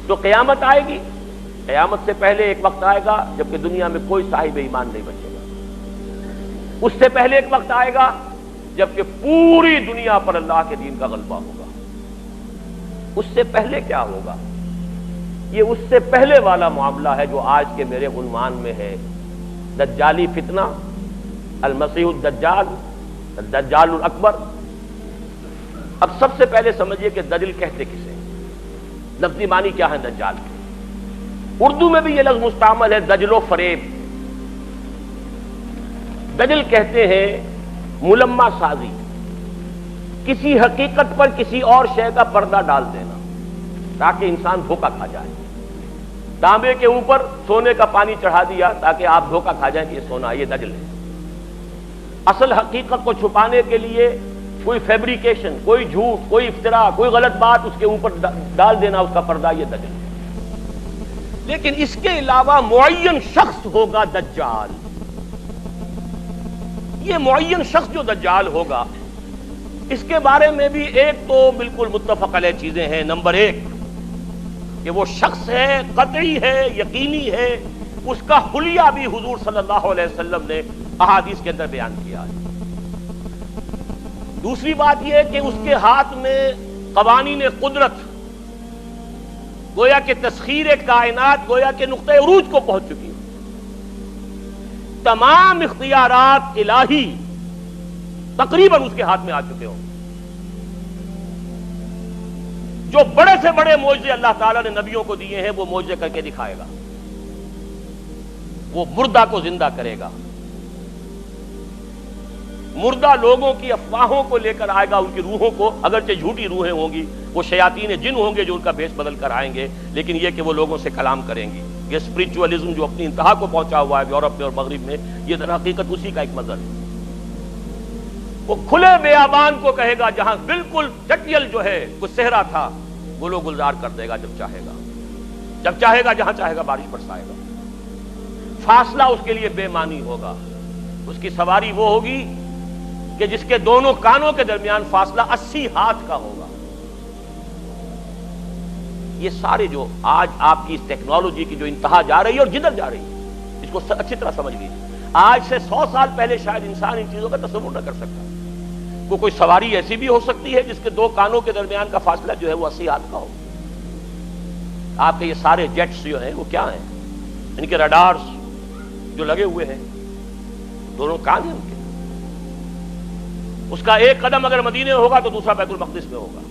تو قیامت آئے گی، قیامت سے پہلے ایک وقت آئے گا جبکہ دنیا میں کوئی صاحب ایمان نہیں بچے گا، اس سے پہلے ایک وقت آئے گا جبکہ پوری دنیا پر اللہ کے دین کا غلبہ ہوگا۔ اس سے پہلے کیا ہوگا؟ یہ اس سے پہلے والا معاملہ ہے جو آج کے میرے عنوان میں ہے، دجالی فتنہ، المسیح الدجال، الدجال الاکبر۔ اب سب سے پہلے سمجھیے کہ دجل کہتے کسے، لفظی معنی کیا ہے دجال کے؟ اردو میں بھی یہ لفظ مستعمل ہے، دجل و فریب۔ دجل کہتے ہیں ملمہ سازی، کسی حقیقت پر کسی اور شے کا پردہ ڈال دینا تاکہ انسان دھوکہ کھا جائے۔ تانبے کے اوپر سونے کا پانی چڑھا دیا تاکہ آپ دھوکہ کھا جائیں کہ یہ سونا، یہ دجل ہے۔ اصل حقیقت کو چھپانے کے لیے کوئی فیبریکیشن، کوئی جھوٹ، کوئی افتراء، کوئی غلط بات اس کے اوپر ڈال دینا اس کا پردہ، یہ دجل ہے۔ لیکن اس کے علاوہ معین شخص ہوگا دجال۔ یہ معین شخص جو دجال ہوگا اس کے بارے میں بھی ایک تو بالکل متفق علیہ چیزیں ہیں۔ نمبر ایک کہ وہ شخص ہے، قطعی ہے، یقینی ہے، اس کا حلیہ بھی حضور صلی اللہ علیہ وسلم نے احادیث کے اندر بیان کیا ہے۔ دوسری بات یہ ہے کہ اس کے ہاتھ میں قوانین قدرت، گویا کہ تسخیر کائنات گویا کہ نقطہ عروج کو پہنچ چکی ہے، تمام اختیارات الہی تقریباً اس کے ہاتھ میں آ چکے ہوں۔ جو بڑے سے بڑے معجزے اللہ تعالیٰ نے نبیوں کو دیے ہیں وہ معجزے کر کے دکھائے گا، وہ مردہ کو زندہ کرے گا، مردہ لوگوں کی افواہوں کو لے کر آئے گا، ان کی روحوں کو، اگرچہ جھوٹی روحیں ہوں گی، وہ شیاطین جن ہوں گے جو ان کا بھیس بدل کر آئیں گے، لیکن یہ کہ وہ لوگوں سے کلام کریں گی۔ یہ اسپرچولیزم جو اپنی انتہا کو پہنچا ہوا ہے یورپ میں اور مغرب میں، یہ در حقیقت اسی کا ایک مظہر ہے۔ وہ کھلے بیابان کو کہے گا جہاں بالکل چٹیل جو ہے وہ صحرا تھا، گل و گلزار کر دے گا جب چاہے گا، جب چاہے گا، جہاں چاہے گا بارش برسائے گا۔ فاصلہ اس کے لیے بے معنی ہوگا، اس کی سواری وہ ہوگی کہ جس کے دونوں کانوں کے درمیان فاصلہ 80 ہاتھ کا ہوگا۔ یہ سارے جو آج آپ کی اس ٹیکنالوجی کی جو انتہا جا رہی ہے اور جدھر جا رہی ہے، اس کو اچھی طرح سمجھ لیجیے۔ آج سے 100 سال پہلے شاید انسان ان چیزوں کا تصور نہ کر سکتا۔ کوئی سواری ایسی بھی ہو سکتی ہے جس کے دو کانوں کے درمیان کا فاصلہ جو ہے وہ 80 ہاتھ کا ہو۔ آپ کے یہ سارے جیٹس جو ہیں وہ کیا ہیں؟ ان کے رڈارز جو لگے ہوئے ہیں، دونوں کان ہیں ان کے۔ اس کا ایک قدم اگر مدینے ہوگا تو دوسرا بیت المقدس میں ہوگا۔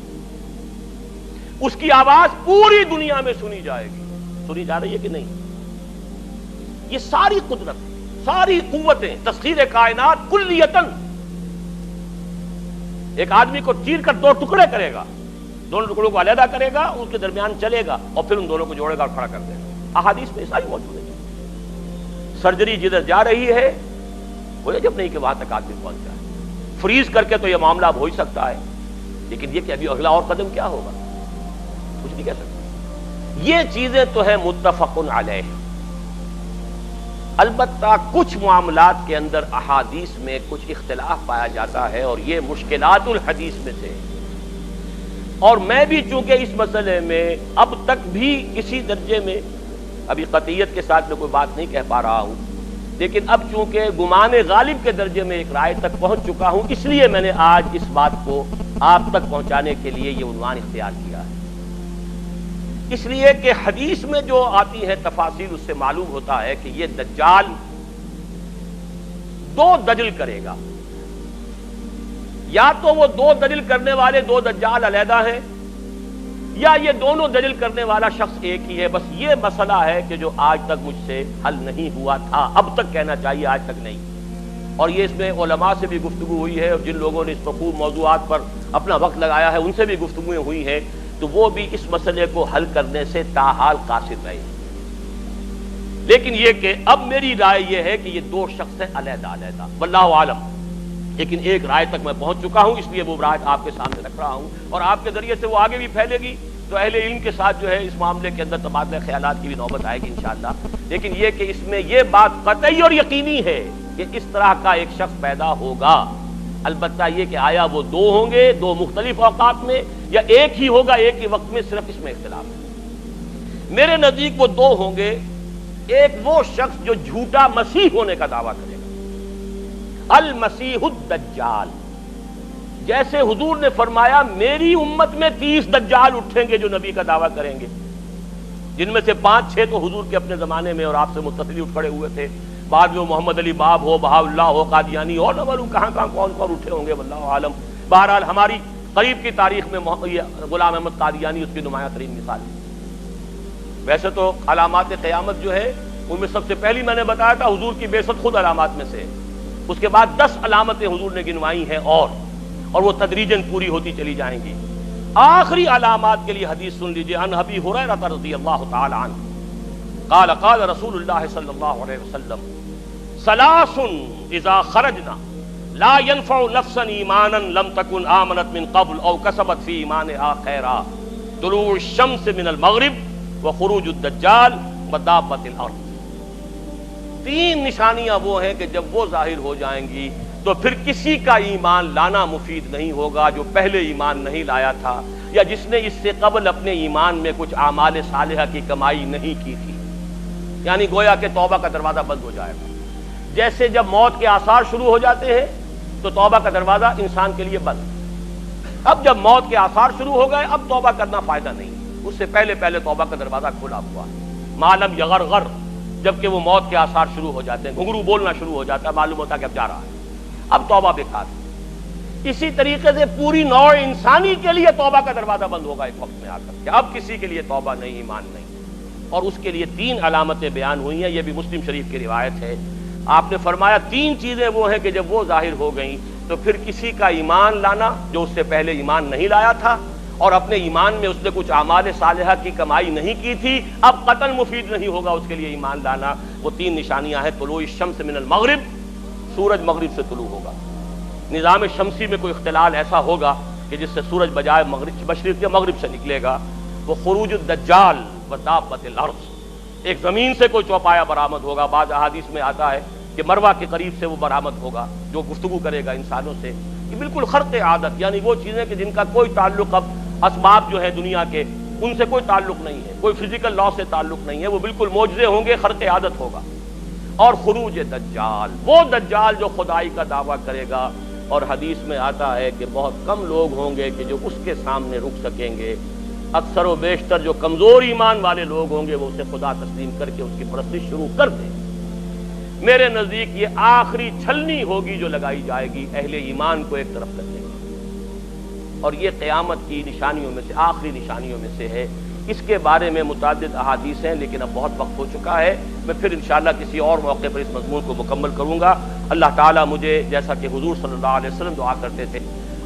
اس کی آواز پوری دنیا میں سنی جائے گی۔ سنی جا رہی ہے کہ نہیں؟ یہ ساری قدرت، ساری قوتیں، تسخیر کائنات کلیتاً ایک آدمی کو چیر کر دو ٹکڑے کرے گا، دونوں ٹکڑوں کو علیحدہ کرے گا، اس کے درمیان چلے گا اور پھر ان دونوں کو جوڑے گا اور کھڑا کر دے گا۔ احادیث میں ساری موجود ہے۔ سرجری جدھر جا رہی ہے وہ جب نہیں کہ وہاں تک آدمی پہنچ جائے۔ فریز کر کے تو یہ معاملہ اب ہو ہی سکتا ہے، لیکن یہ کہ ابھی اگلا اور قدم کیا ہوگا کچھ نہیں کہہ سکتے۔ یہ چیزیں تو ہیں متفق علیہ۔ البتہ کچھ معاملات کے اندر احادیث میں کچھ اختلاف پایا جاتا ہے اور یہ مشکلات الحدیث میں سے، اور میں بھی چونکہ اس مسئلے میں اب تک بھی کسی درجے میں، ابھی قطعیت کے ساتھ میں کوئی بات نہیں کہہ پا رہا ہوں، لیکن اب چونکہ گمان غالب کے درجے میں ایک رائے تک پہنچ چکا ہوں، اس لیے میں نے آج اس بات کو آپ تک پہنچانے کے لیے یہ عنوان اختیار کیا ہے۔ اس لیے کہ حدیث میں جو آتی ہے تفاصیل، اس سے معلوم ہوتا ہے کہ یہ دجال دو دجل کرے گا، یا تو وہ دو دجل کرنے والے دو دجال علیحدہ ہیں، یا یہ دونوں دجل کرنے والا شخص ایک ہی ہے۔ بس یہ مسئلہ ہے کہ جو آج تک مجھ سے حل نہیں ہوا تھا، اب تک کہنا چاہیے آج تک نہیں، اور یہ اس میں علماء سے بھی گفتگو ہوئی ہے، اور جن لوگوں نے اس پر خوب موضوعات پر اپنا وقت لگایا ہے ان سے بھی گفتگویں ہوئی ہیں، تو وہ بھی اس مسئلے کو حل کرنے سے تاحال قاصر رہے۔ لیکن یہ کہ اب میری رائے یہ ہے کہ یہ دو شخص ہیں علیحدہ علیحدہ، واللہ عالم، لیکن ایک رائے تک میں پہنچ چکا ہوں، اس لیے وہ رائے آپ کے سامنے رکھ رہا ہوں، اور آپ کے ذریعے سے وہ آگے بھی پھیلے گی تو اہل علم کے ساتھ جو ہے اس معاملے کے اندر تبادلہ خیالات کی بھی نوبت آئے گی انشاءاللہ۔ لیکن یہ کہ اس میں یہ بات قطعی اور یقینی ہے کہ اس طرح کا ایک شخص پیدا ہوگا۔ البتہ یہ کہ آیا وہ دو ہوں گے دو مختلف اوقات میں، یا ایک ہی ہوگا ایک ہی وقت میں، صرف اس میں اختلاف ہے۔ میرے نزدیک وہ دو ہوں گے، ایک وہ شخص جو جھوٹا مسیح ہونے کا دعویٰ کرے گا، المسیح الدجال، جیسے حضور نے فرمایا میری امت میں 30 دجال اٹھیں گے جو نبی کا دعویٰ کریں گے، جن میں سے 5-6 تو حضور کے اپنے زمانے میں اور آپ سے متصل اٹھ کھڑے ہوئے تھے، بعد میں محمد علی باب ہو، بہاء اللہ ہو، قادیانی اور نہ معلوم کہاں کون اٹھے ہوں گے، واللہ عالم۔ بہرحال ہماری قریب کی تاریخ میں غلام احمد قادیانی اس کی نمایاں ترین مثال ہے۔ ویسے تو علامات قیامت جو ہے ان میں سب سے پہلی میں نے بتایا تھا حضور کی بعثت خود علامات میں سے ہے، اس کے بعد 10 علامتیں حضور نے گنوائی ہیں اور وہ تدریجاً پوری ہوتی چلی جائیں گی۔ آخری علامات کے لیے حدیث سن لیجئے، عن ابی ہریرہ رضی اللہ تعالی عنہ قال قال رسول اللہ صلی اللہ علیہ وسلم ثلاث اذا خرجنا لا ينفع نفسا ایمانا لم تكن آمنت من قبل او کسبت فی ایمانها خیرا، طلوع الشمس من المغرب وخروج الدجال ودابۃ الارض۔ 3 نشانیاں وہ ہیں کہ جب وہ ظاہر ہو جائیں گی تو پھر کسی کا ایمان لانا مفید نہیں ہوگا جو پہلے ایمان نہیں لایا تھا یا جس نے اس سے قبل اپنے ایمان میں کچھ اعمال صالحہ کی کمائی نہیں کی تھی، یعنی گویا کہ توبہ کا دروازہ بند ہو جائے گا۔ جیسے جب موت کے آثار شروع ہو جاتے ہیں تو توبہ کا دروازہ انسان کے لیے بند، اب جب موت کے آثار شروع ہو گئے اب توبہ کرنا فائدہ نہیں، اس سے پہلے توبہ کا دروازہ کھلا ہوا ہے۔ معلوم یغرغر، جبکہ وہ موت کے آثار شروع ہو جاتے ہیں، گھنگرو بولنا شروع ہو جاتا ہے، معلوم ہوتا ہے کہ اب جا رہا ہے، اب توبہ بیکار ہے۔ اسی طریقے سے پوری نوع انسانی کے لیے توبہ کا دروازہ بند ہوگا ایک وقت میں آ کر کہ اب کسی کے لیے توبہ نہیں، ایمان نہیں، اور اس کے لیے 3 علامتیں بیان ہوئی ہیں، یہ بھی مسلم شریف کی روایت ہے۔ آپ نے فرمایا 3 چیزیں وہ ہیں کہ جب وہ ظاہر ہو گئیں تو پھر کسی کا ایمان لانا جو اس سے پہلے ایمان نہیں لایا تھا اور اپنے ایمان میں اس نے کچھ اعمال صالحہ کی کمائی نہیں کی تھی، اب قطعاً مفید نہیں ہوگا اس کے لیے ایمان لانا۔ وہ 3 نشانیاں ہیں، طلوع الشمس من المغرب، سورج مغرب سے طلوع ہوگا، نظام شمسی میں کوئی اختلال ایسا ہوگا کہ جس سے سورج بجائے مشرق یا مغرب سے نکلے گا، وہ خروج الدجال ودابۃ الارض، ایک زمین سے کوئی چوپایا برآمد ہوگا، بعض احادیث میں آتا ہے کہ مروہ کے قریب سے وہ برآمد ہوگا جو گفتگو کرے گا انسانوں سے، یہ بالکل خرق عادت، یعنی وہ چیزیں کہ جن کا کوئی تعلق اب اسباب جو ہے دنیا کے ان سے کوئی تعلق نہیں ہے، کوئی فزیکل لا سے تعلق نہیں ہے، وہ بالکل معجزے ہوں گے، خرق عادت ہوگا۔ اور خروج دجال، وہ دجال جو خدائی کا دعویٰ کرے گا، اور حدیث میں آتا ہے کہ بہت کم لوگ ہوں گے کہ جو اس کے سامنے رک سکیں گے، اکثر و بیشتر جو کمزور ایمان والے لوگ ہوں گے وہ اسے خدا تسلیم کر کے اس کی پرستش شروع کر دیں۔ میرے نزدیک یہ آخری چھلنی ہوگی جو لگائی جائے گی اہل ایمان کو ایک طرف کرنے کی، اور یہ قیامت کی نشانیوں میں سے آخری نشانیوں میں سے ہے۔ اس کے بارے میں متعدد احادیث ہیں لیکن اب بہت وقت ہو چکا ہے، میں پھر انشاءاللہ کسی اور موقع پر اس مضمون کو مکمل کروں گا۔ اللہ تعالیٰ مجھے، جیسا کہ حضور صلی اللہ علیہ وسلم دعا کرتے تھے،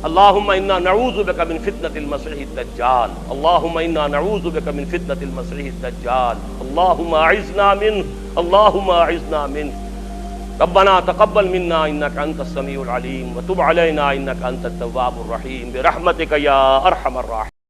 اللہم انا نعوذ بک من فتنة المسیح الدجال، اللہم انا نعوذ بک من فتنة المسیح الدجال، اللہم اعذنا منہ، اللہم اعذنا منہ، ربنا تقبل منا انك انت السميع العليم وتب علينا انك انت التواب الرحيم برحمتك يا ارحم الراحمين۔